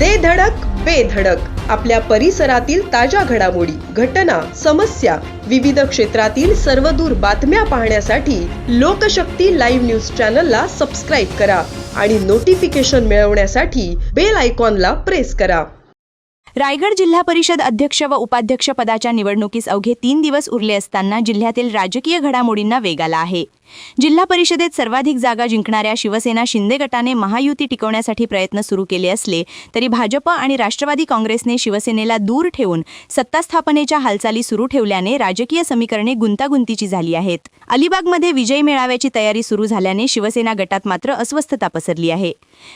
दे धडक बेधडक आपल्या परिसरातील ताज्या घडामोडी, घटना, समस्या, विविध क्षेत्रातील सर्वदूर बातम्या पाहण्यासाठी लोकशक्ती लाईव्ह न्यूज चॅनलला सबस्क्राईब करा आणि नोटिफिकेशन मिळवण्यासाठी बेल आयकॉनला प्रेस करा. रायगड जिल्हा परिषद अध्यक्ष व उपाध्यक्ष पदाच्या निवडणुकीस अवघे 3 दिवस उरले असताना जिल्ह्यातील राजकीय घडामोडींना वेग आला आहे. जिल्हा परिषदेत सर्वाधिक जागा जिंकणाऱ्या शिवसेना शिंदे गटाने महायुती टिकवण्यासाठी प्रयत्न सुरू केले असले तरी भाजप आणि राष्ट्रवादी काँग्रेसने शिवसेनेला दूर ठेवून सत्ता स्थापनेच्या हालचाली सुरू ठेवल्याने राजकीय समीकरणे गुंतागुंतीची झाली आहेत. अलिबागमध्ये विजय मेळाव्याची तयारी सुरू झाल्याने शिवसेना गटात मात्र अस्वस्थता पसरली आहे.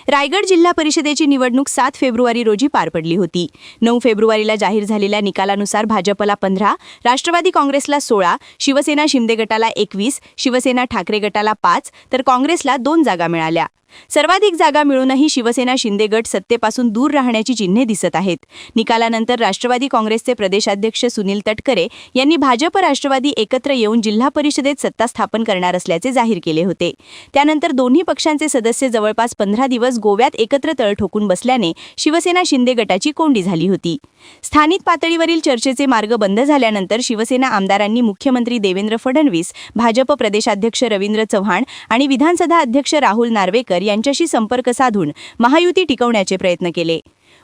रायगड जिल्हा परिषदेची निवडणूक 7 फेब्रुवारी रोजी पार पडली होती. 9 फेब्रुवारीला जाहीर झालेल्या निकालानुसार भाजपला 15, राष्ट्रवादी काँग्रेसला 16, शिवसेना शिंदे गटाला 21, शिवसेना ठाकरे गटाला 5 तर काँग्रेसला 2 जागा मिळाल्या. सर्वाधिक जागा मिळूनही शिवसेना शिंदे गट सत्तेपासून दूर राहण्याची चिन्हे दिसत आहेत. निकालानंतर राष्ट्रवादी काँग्रेसचे प्रदेशाध्यक्ष सुनील तटकरे यांनी भाजप राष्ट्रवादी एकत्र येऊन जिल्हा परिषदेत सत्ता स्थापन करणार असल्याचे जाहीर केले होते. त्यानंतर दोन्ही पक्षांचे सदस्य जवळपास 15 दिवस गोव्यात एकत्र तळ ठोकून बसल्याने शिवसेना शिंदे गटाची कोंडी झाली होती. स्थानिक पातळीवरील चर्चेचे मार्ग बंद झाल्यानंतर शिवसेना आमदारांनी मुख्यमंत्री देवेंद्र फडणवीस, भाजप प्रदेशाध्यक्ष रवींद्र चव्हाण आणि विधानसभा अध्यक्ष राहुल नार्वेकर यांच्याशी संपर्क साधून महायुती टिकवण्याचे प्रयत्न केले.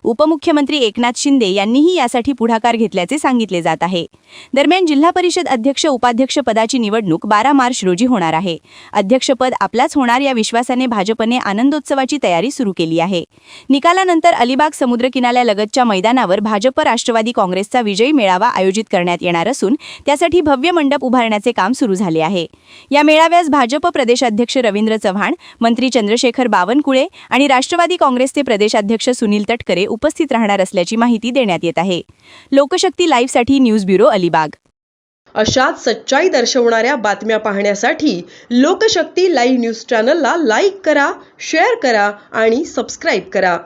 उपमुख्यमंत्री एकनाथ शिंदे यांनीही यासाठी पुढाकार घेतल्याचे सांगितले जात आहे. दरम्यान जिल्हा परिषद अध्यक्ष उपाध्यक्ष पदाची निवडणूक 12 मार्च रोजी होणार आहे. अध्यक्षपद आपलाच होणार या विश्वासाने भाजपने आनंदोत्सवाची तयारी सुरू केली आहे. निकालानंतर अलिबाग समुद्रकिनाऱ्यालगतच्या मैदानावर भाजप राष्ट्रवादी काँग्रेसचा विजयी मेळावा आयोजित करण्यात येणार असून त्यासाठी भव्य मंडप उभारण्याचे काम सुरू झाले आहे. या मेळाव्यास भाजप प्रदेशाध्यक्ष रवींद्र चव्हाण, मंत्री चंद्रशेखर बावनकुळे आणि राष्ट्रवादी काँग्रेसचे प्रदेशाध्यक्ष सुनील तटकरे उपस्थित राहणार असल्याची माहिती देण्यात येत आहे. लोकशक्ती लाईव्हसाठी न्यूज ब्युरो अलिबाग. अशाच सच्चाई दर्शवणाऱ्या बातम्या पाहण्यासाठी लोकशक्ती लाईव्ह न्यूज चॅनलला लाईक करा, शेअर करा आणि सबस्क्राईब करा.